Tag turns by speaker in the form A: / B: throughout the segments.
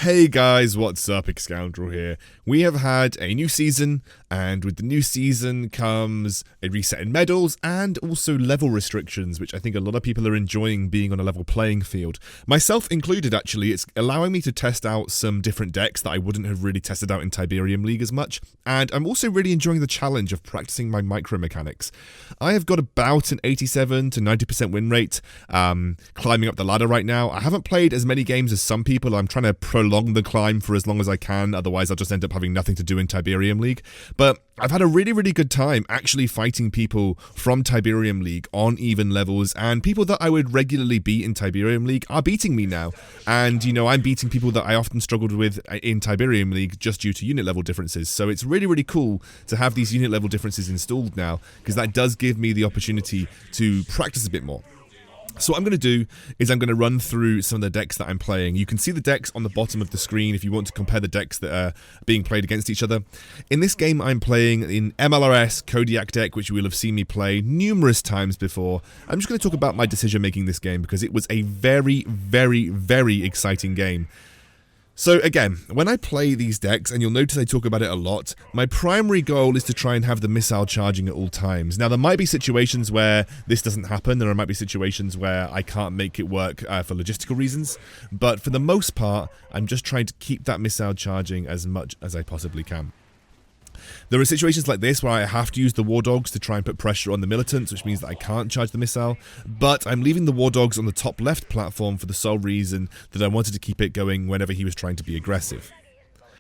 A: Hey guys, what's up? Excoundrel here. We have had a new season, and with the new season comes a reset in medals and also level restrictions, which I think a lot of people are enjoying being on a level playing field. Myself included, actually. It's allowing me to test out some different decks that I wouldn't have really tested out in Tiberium League as much, and I'm also really enjoying the challenge of practicing my micro mechanics. I have got about an 87 to 90% win rate, climbing up the ladder right now. I haven't played as many games as some people. I'm trying to prolong the climb for as long as I can, otherwise I'll just end up having nothing to do in Tiberium League. But I've had a really good time actually fighting people from Tiberium League on even levels, and people that I would regularly beat in Tiberium League are beating me now. And, you know, I'm beating people that I often struggled with in Tiberium League just due to unit level differences. So it's really cool to have these unit level differences installed now, because that does give me the opportunity to practice a bit more. So what I'm going to do is I'm going to run through some of the decks that I'm playing. You can see the decks on the bottom of the screen if you want to compare the decks that are being played against each other. In this game, I'm playing in MLRS Kodiak deck, which you will have seen me play numerous times before. I'm just going to talk about my decision making this game because it was a very exciting game. So again, when I play these decks, and you'll notice I talk about it a lot, my primary goal is to try and have the missile charging at all times. Now, there might be situations where this doesn't happen. There might be situations where I can't make it work for logistical reasons. But for the most part, I'm just trying to keep that missile charging as much as I possibly can. There are situations like this where I have to use the War Dogs to try and put pressure on the militants, which means that I can't charge the missile, but I'm leaving the War Dogs on the top left platform for the sole reason that I wanted to keep it going whenever he was trying to be aggressive.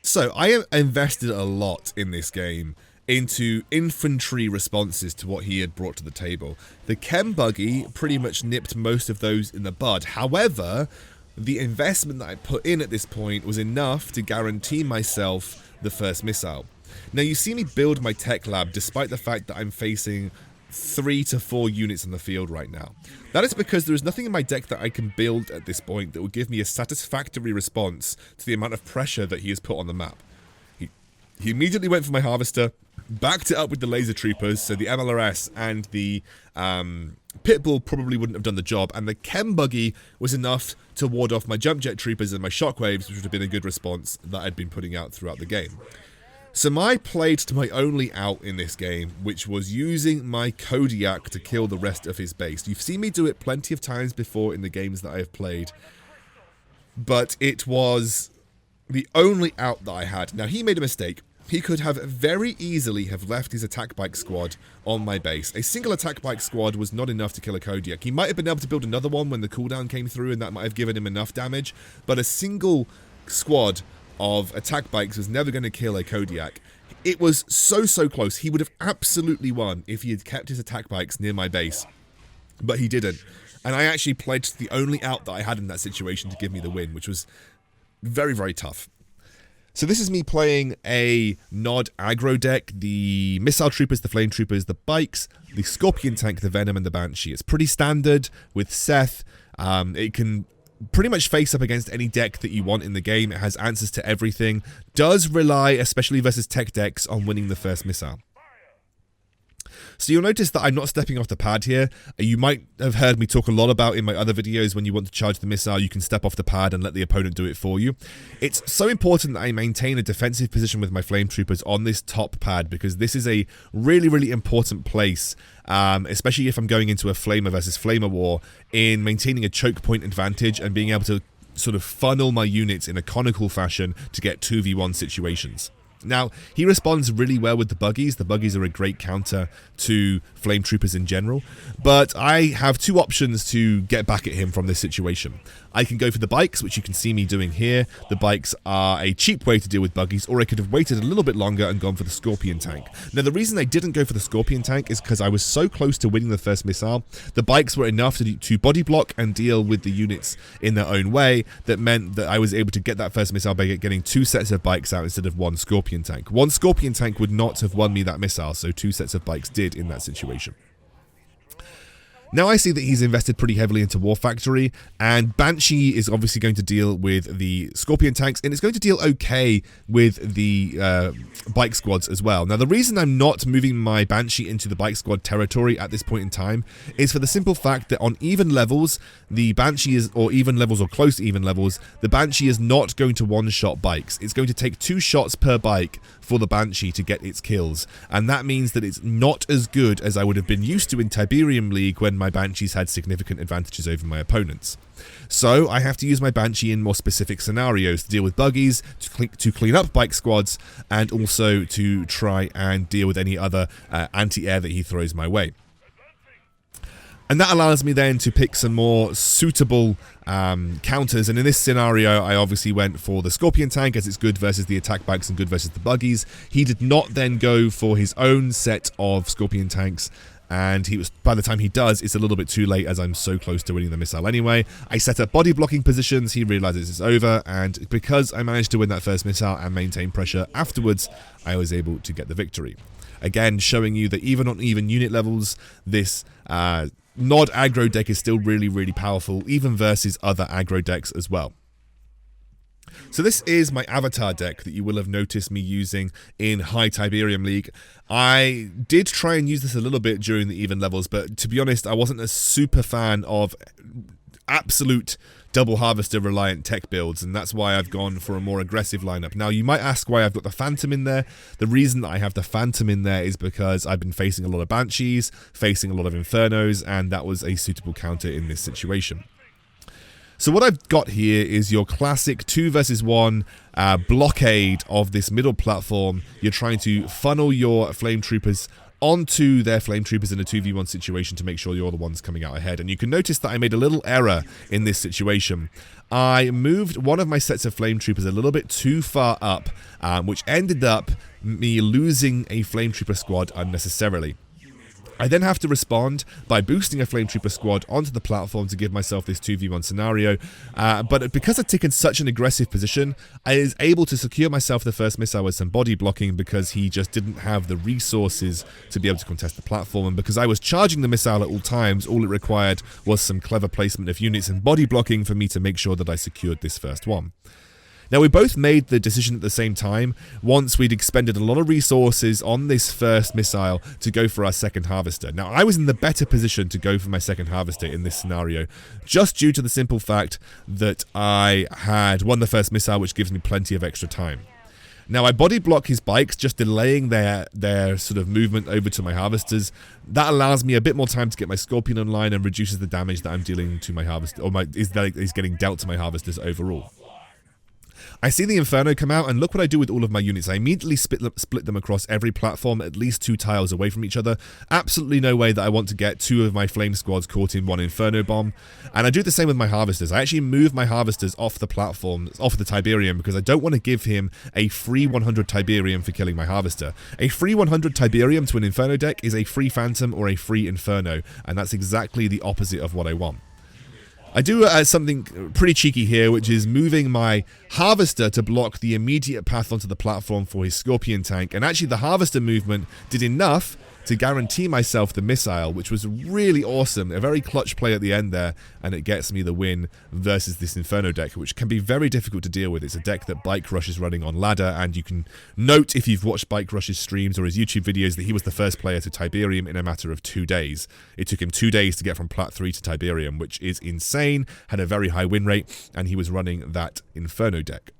A: So I have invested a lot in this game into infantry responses to what he had brought to the table. The Chem Buggy pretty much nipped most of those in the bud. However, the investment that I put in at this point was enough to guarantee myself the first missile. Now, you see me build my tech lab despite the fact that I'm facing 3 to 4 units on the field right now. That is because there is nothing in my deck that I can build at this point that will give me a satisfactory response to the amount of pressure that he has put on the map. He immediately went for my harvester, backed it up with the laser troopers, so the MLRS and the Pitbull probably wouldn't have done the job, and the Chem Buggy was enough to ward off my jump jet troopers and my shockwaves, which would have been a good response that I'd been putting out throughout the game. So I played to my only out in this game, which was using my Kodiak to kill the rest of his base. You've seen me do it plenty of times before in the games that I have played, but it was the only out that I had. Now, he made a mistake. He could have very easily have left his attack bike squad on my base. A single attack bike squad was not enough to kill a Kodiak. He might have been able to build another one when the cooldown came through, and that might have given him enough damage, but a single squad of attack bikes was never going to kill a Kodiak. It was so close. He would have absolutely won if he had kept his attack bikes near my base, but he didn't. And I actually pledged the only out that I had in that situation to give me the win, which was very tough. So this is me playing a Nod aggro deck, the missile troopers, the flame troopers, the bikes, the scorpion tank, the venom, and the banshee. It's pretty standard with Seth. It can pretty much face up against any deck that you want in the game. It has answers to everything. Does rely, especially versus tech decks, on winning the first missile. So you'll notice that I'm not stepping off the pad here. You might have heard me talk a lot about in my other videos when you want to charge the missile, you can step off the pad and let the opponent do it for you. It's so important that I maintain a defensive position with my flame troopers on this top pad, because this is a really important place, especially if I'm going into a flamer versus flamer war, in maintaining a choke point advantage and being able to sort of funnel my units in a conical fashion to get 2v1 situations. Now, he responds really well with the buggies. The buggies are a great counter to flame troopers in general, but I have two options to get back at him from this situation. I can go for the bikes, which you can see me doing here. The bikes are a cheap way to deal with buggies, or I could have waited a little bit longer and gone for the scorpion tank. Now, the reason I didn't go for the scorpion tank is because I was so close to winning the first missile. The bikes were enough to body block and deal with the units in their own way. That meant that I was able to get that first missile by getting 2 sets of bikes out instead of 1 scorpion tank. 1 scorpion tank would not have won me that missile, so 2 sets of bikes did in that situation. Now I see that he's invested pretty heavily into War Factory, and Banshee is obviously going to deal with the Scorpion tanks, and it's going to deal okay with the bike squads as well. Now the reason I'm not moving my Banshee into the bike squad territory at this point in time is for the simple fact that on even levels, the Banshee is, or even levels or close to even levels, the Banshee is not going to one-shot bikes. It's going to take 2 shots per bike for the Banshee to get its kills, and that means that it's not as good as I would have been used to in Tiberium League when my Banshees had significant advantages over my opponents. So I have to use my Banshee in more specific scenarios to deal with buggies, to clean up bike squads, and also to try and deal with any other anti-air that he throws my way. And that allows me then to pick some more suitable counters, and in this scenario I obviously went for the Scorpion tank as it's good versus the attack bikes and good versus the buggies. He did not then go for his own set of Scorpion tanks, and by the time he does, it's a little bit too late as I'm so close to winning the missile anyway. I set up body blocking positions, he realizes it's over, and because I managed to win that first missile and maintain pressure afterwards, I was able to get the victory. Again, showing you that even on even unit levels, this Nod aggro deck is still really, really powerful, even versus other aggro decks as well. So this is my avatar deck that you will have noticed me using in High Tiberium League. I did try and use this a little bit during the even levels, but to be honest, I wasn't a super fan of absolute double harvester reliant tech builds, and that's why I've gone for a more aggressive lineup. Now you might ask why I've got the Phantom in there. The reason that I have the Phantom in there is because I've been facing a lot of Banshees, facing a lot of Infernos, and that was a suitable counter in this situation. So what I've got here is your classic 2 versus 1 blockade of this middle platform. You're trying to funnel your flame troopers onto their flame troopers in a 2v1 situation to make sure you're the ones coming out ahead. And you can notice that I made a little error in this situation. I moved one of my sets of flame troopers a little bit too far up, which ended up me losing a flame trooper squad unnecessarily. I then have to respond by boosting a Flame Trooper squad onto the platform to give myself this 2v1 scenario, but because I'd taken such an aggressive position, I was able to secure myself the first missile with some body blocking because he just didn't have the resources to be able to contest the platform, and because I was charging the missile at all times, all it required was some clever placement of units and body blocking for me to make sure that I secured this first one. Now, we both made the decision at the same time, once we'd expended a lot of resources on this first missile, to go for our second harvester. Now, I was in the better position to go for my second harvester in this scenario, just due to the simple fact that I had won the first missile, which gives me plenty of extra time. Now, I body block his bikes, just delaying their sort of movement over to my harvesters. That allows me a bit more time to get my Scorpion online and reduces the damage that I'm dealing to my harvester, or is getting dealt to my harvesters overall. I see the Inferno come out, and look what I do with all of my units. I immediately split them across every platform, at least 2 tiles away from each other. Absolutely no way that I want to get 2 of my flame squads caught in 1 Inferno bomb. And I do the same with my harvesters. I actually move my harvesters off the platform, off the Tiberium, because I don't want to give him a free 100 Tiberium for killing my harvester. A free 100 Tiberium to an Inferno deck is a free Phantom or a free Inferno, and that's exactly the opposite of what I want. I do something pretty cheeky here, which is moving my Harvester to block the immediate path onto the platform for his Scorpion tank, and actually the Harvester movement did enough to guarantee myself the missile, which was really awesome. A very clutch play at the end there, and it gets me the win versus this Inferno deck, which can be very difficult to deal with. It's a deck that Bike Rush is running on ladder, and you can note if you've watched Bike Rush's streams or his YouTube videos that he was the first player to Tiberium in a matter of 2 days. It took him 2 days to get from Plat 3 to Tiberium, which is insane, had a very high win rate, and he was running that Inferno deck.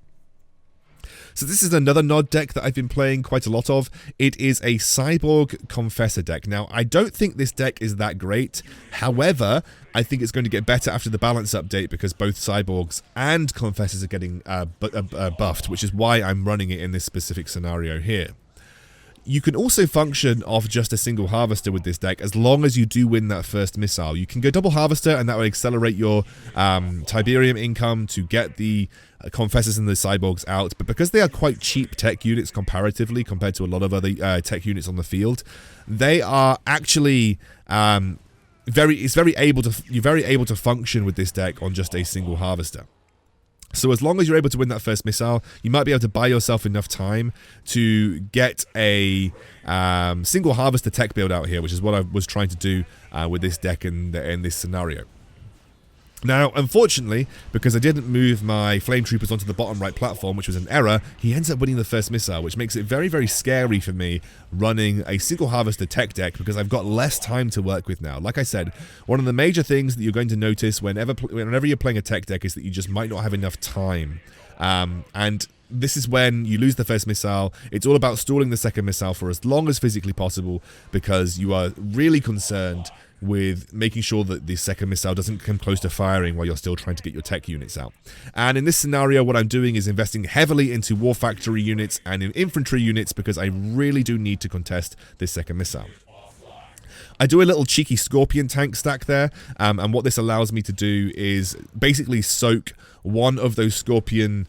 A: So this is another Nod deck that I've been playing quite a lot of. It is a Cyborg Confessor deck. Now, I don't think this deck is that great. However, I think it's going to get better after the balance update because both Cyborgs and Confessors are getting buffed, which is why I'm running it in this specific scenario here. You can also function off just a single harvester with this deck as long as you do win that first missile. You can go double harvester and that will accelerate your Tiberium income to get the Confessors and the Cyborgs out. But because they are quite cheap tech units comparatively compared to a lot of other tech units on the field, they are actually you're very able to function with this deck on just a single harvester. So as long as you're able to win that first missile, you might be able to buy yourself enough time to get a single harvester tech build out here, which is what I was trying to do with this deck in this scenario. Now, unfortunately, because I didn't move my flame troopers onto the bottom right platform, which was an error, he ends up winning the first missile, which makes it very, very scary for me running a single harvester tech deck because I've got less time to work with now. Like I said, one of the major things that you're going to notice whenever you're playing a tech deck is that you just might not have enough time. And this is when you lose the first missile. It's all about stalling the second missile for as long as physically possible because you are really concerned with making sure that the second missile doesn't come close to firing while you're still trying to get your tech units out. And in this scenario, what I'm doing is investing heavily into war factory units and in infantry units because I really do need to contest this second missile. I do a little cheeky Scorpion tank stack there, and what this allows me to do is basically soak one of those Scorpion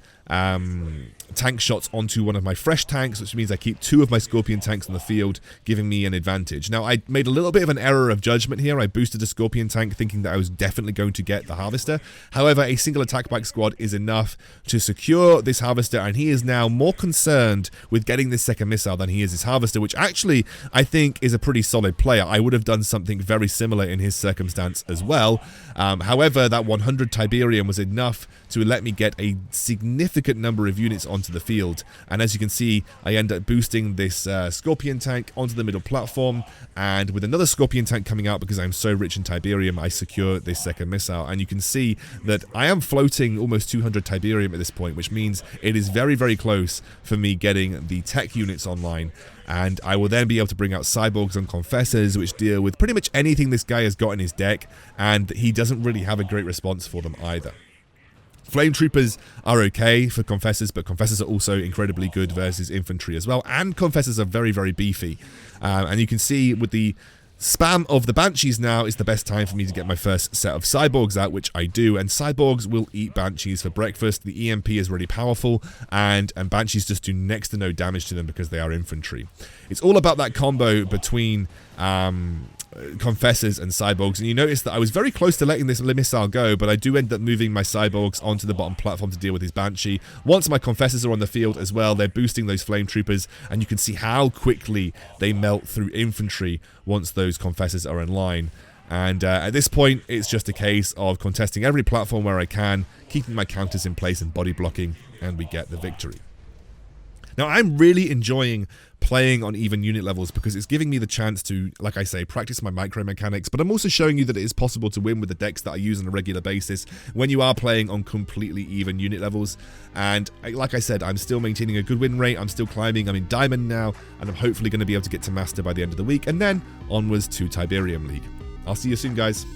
A: tank shots onto one of my fresh tanks, which means I keep 2 of my Scorpion tanks on the field, giving me an advantage. Now, I made a little bit of an error of judgment here. I boosted a Scorpion tank thinking that I was definitely going to get the Harvester. However, a single attack bike squad is enough to secure this Harvester, and he is now more concerned with getting this second missile than he is his Harvester, which actually I think is a pretty solid player. I would have done something very similar in his circumstance as well. However, that 100 Tiberium was enough to let me get a significant number of units onto the field, and as you can see, I end up boosting this Scorpion tank onto the middle platform, and with another Scorpion tank coming out because I'm so rich in Tiberium, I secure this second missile, and you can see that I am floating almost 200 Tiberium at this point, which means it is very, very close for me getting the tech units online, and I will then be able to bring out Cyborgs and Confessors, which deal with pretty much anything this guy has got in his deck, and he doesn't really have a great response for them either. Flame Troopers are okay for Confessors, but Confessors are also incredibly good versus infantry as well, and Confessors are very, very beefy. And you can see with the spam of the Banshees now is the best time for me to get my first set of Cyborgs out, which I do, and Cyborgs will eat Banshees for breakfast. The EMP is really powerful, and Banshees just do next to no damage to them because they are infantry. It's all about that combo between Confessors and Cyborgs, and you notice that I was very close to letting this missile go, but I do end up moving my Cyborgs onto the bottom platform to deal with his Banshee. Once my Confessors are on the field as well, they're boosting those Flame Troopers, and you can see how quickly they melt through infantry once those Confessors are in line. And at this point, it's just a case of contesting every platform where I can, keeping my counters in place and body blocking, and we get the victory. Now, I'm really enjoying playing on even unit levels because it's giving me the chance to, like I say, practice my micro mechanics, but I'm also showing you that it is possible to win with the decks that I use on a regular basis when you are playing on completely even unit levels. And like I said, I'm still maintaining a good win rate, I'm still climbing, I'm in Diamond now, and I'm hopefully going to be able to get to Master by the end of the week, and then onwards to Tiberium League. I'll see you soon, guys.